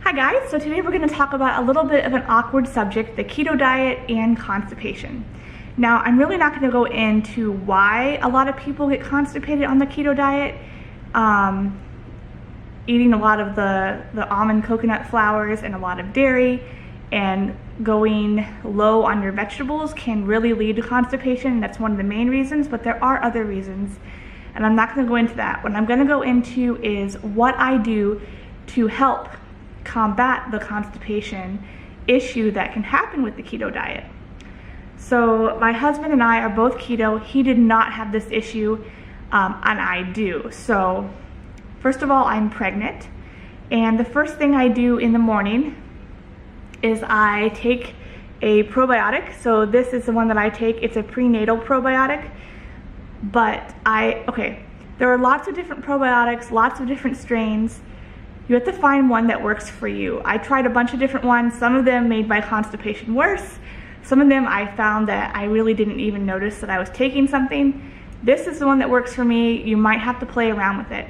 Hi guys, so today we're going to talk about a little bit of an awkward subject, the keto diet and constipation. Now, I'm really not going to go into why a lot of people get constipated on the keto diet. Eating a lot of the almond coconut flours and a lot of dairy and going low on your vegetables can really lead to constipation. That's one of the main reasons, but there are other reasons, and I'm not going to go into that. What I'm going to go into is what I do to help combat the constipation issue that can happen with the keto diet. So my husband and I are both keto. He did not have this issue, and I do. So first of all, I'm pregnant, and the first thing I do in the morning is I take a probiotic. So this is the one that I take. It's a prenatal probiotic, but there are lots of different probiotics, lots of different strains. You have to find one that works for you. I tried a bunch of different ones. Some of them made my constipation worse. Some of them I found that I really didn't even notice that I was taking something. This is the one that works for me. You might have to play around with it.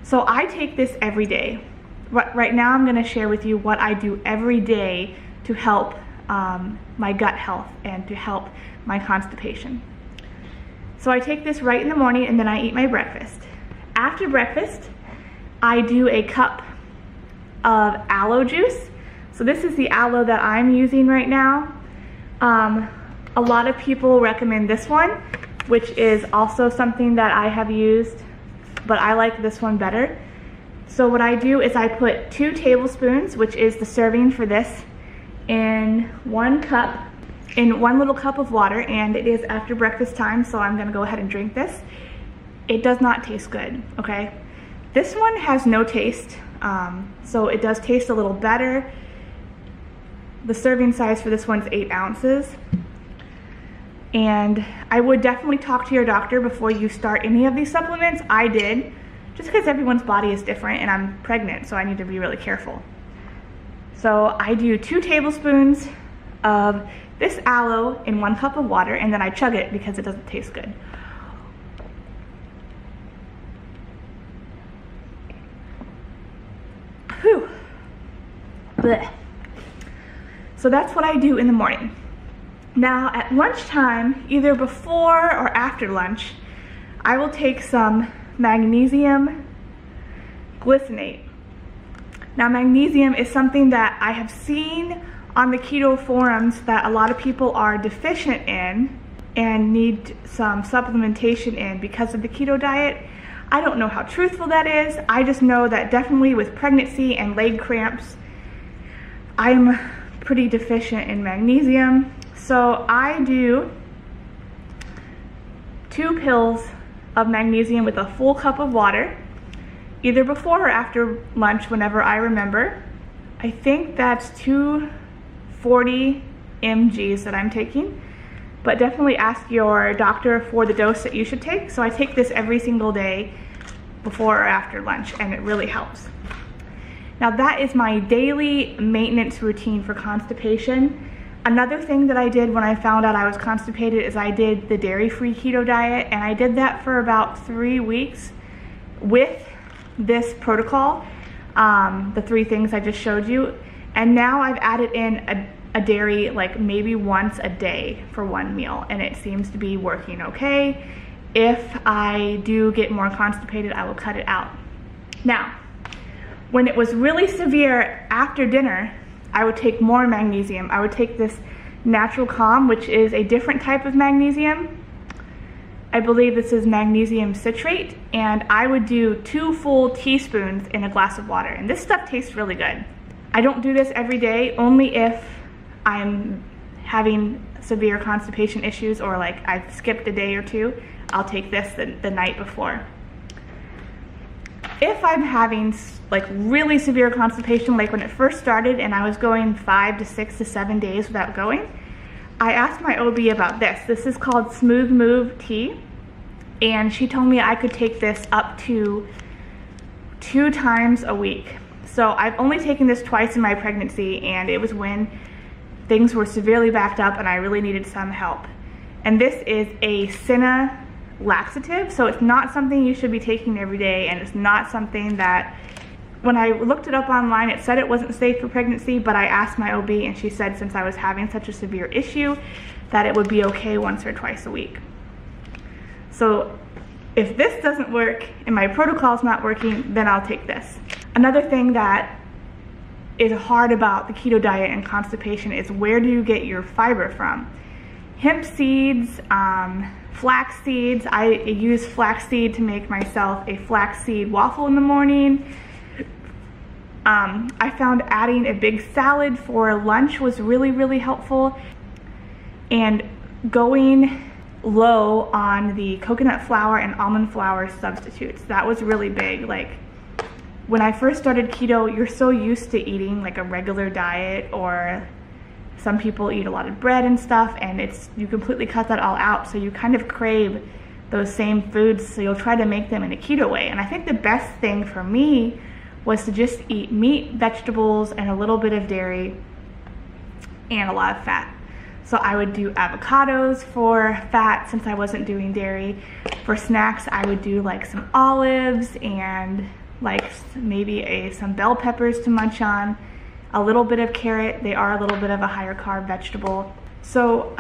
So I take this every day. Right now I'm going to share with you what I do every day to help my gut health and to help my constipation. So I take this right in the morning and then I eat my breakfast. After breakfast, I do a cup of aloe juice. So this is the aloe that I'm using right now. A lot of people recommend this one, which is also something that I have used, but I like this one better. So what I do is I put 2 tablespoons, which is the serving for this, in one little cup of water, and it is after breakfast time, so I'm gonna go ahead and drink this. It does not taste good, okay? This one has no taste, so it does taste a little better. The serving size for this one's 8 ounces. And I would definitely talk to your doctor before you start any of these supplements. I did, just because everyone's body is different and I'm pregnant, so I need to be really careful. So I do 2 tablespoons of this aloe in 1 cup of water, and then I chug it because it doesn't taste good. Whew. Blech. So that's what I do in the morning. Now at lunchtime, either before or after lunch, I will take some magnesium glycinate. Now magnesium is something that I have seen on the keto forums that a lot of people are deficient in and need some supplementation in because of the keto diet. I don't know how truthful that is. I just know that definitely with pregnancy and leg cramps, I'm pretty deficient in magnesium. So I do 2 pills of magnesium with a full cup of water, either before or after lunch whenever I remember. I think that's 240 mgs that I'm taking, but definitely ask your doctor for the dose that you should take. So I take this every single day before or after lunch, and it really helps. Now that is my daily maintenance routine for constipation. Another thing that I did when I found out I was constipated is I did the dairy-free keto diet, and I did that for about 3 weeks with this protocol, the 3 things I just showed you. And now I've added in a dairy like maybe once a day for 1 meal, and it seems to be working okay. If I do get more constipated, I will cut it out. Now, when it was really severe after dinner, I would take more magnesium. I would take this Natural Calm, which is a different type of magnesium. I believe this is magnesium citrate, and I would do 2 full teaspoons in a glass of water, and this stuff tastes really good. I don't do this every day, only if I'm having severe constipation issues or like I've skipped a day or 2, I'll take this the night before. If I'm having like really severe constipation, like when it first started and I was going 5 to 6 to 7 days without going, I asked my OB about this. This is called Smooth Move Tea, and she told me I could take this up to 2 times a week. So I've only taken this twice in my pregnancy, and it was when things were severely backed up and I really needed some help. And this is a Senna laxative, so it's not something you should be taking every day, and it's not something that When I looked it up online, it said it wasn't safe for pregnancy, but I asked my OB and she said since I was having such a severe issue that it would be okay once or twice a week. So if this doesn't work and my protocol's not working, then I'll take this. Another thing that is hard about the keto diet and constipation is where do you get your fiber from? Hemp seeds, flax seeds. I use flaxseed to make myself a flaxseed waffle in the morning. I found adding a big salad for lunch was really, really helpful. And going low on the coconut flour and almond flour substitutes. That was really big. Like when I first started keto, you're so used to eating like a regular diet, or some people eat a lot of bread and stuff, and you completely cut that all out, so you kind of crave those same foods, so you'll try to make them in a keto way. And I think the best thing for me was to just eat meat, vegetables, and a little bit of dairy and a lot of fat. So I would do avocados for fat since I wasn't doing dairy. For snacks, I would do like some olives and like maybe some bell peppers to munch on, a little bit of carrot. They are a little bit of a higher carb vegetable. So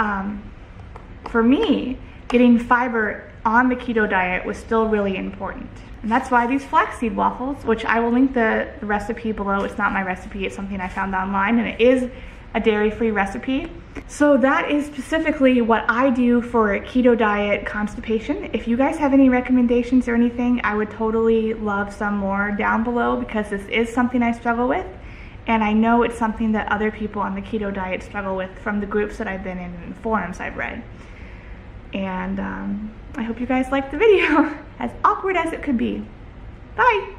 for me, getting fiber on the keto diet was still really important. And that's why these flaxseed waffles, which I will link the recipe below. It's not my recipe, it's something I found online, and it is a dairy-free recipe. So that is specifically what I do for keto diet constipation. If you guys have any recommendations or anything, I would totally love some more down below, because this is something I struggle with, and I know it's something that other people on the keto diet struggle with from the groups that I've been in and forums I've read. And I hope you guys liked the video, as awkward as it could be. Bye!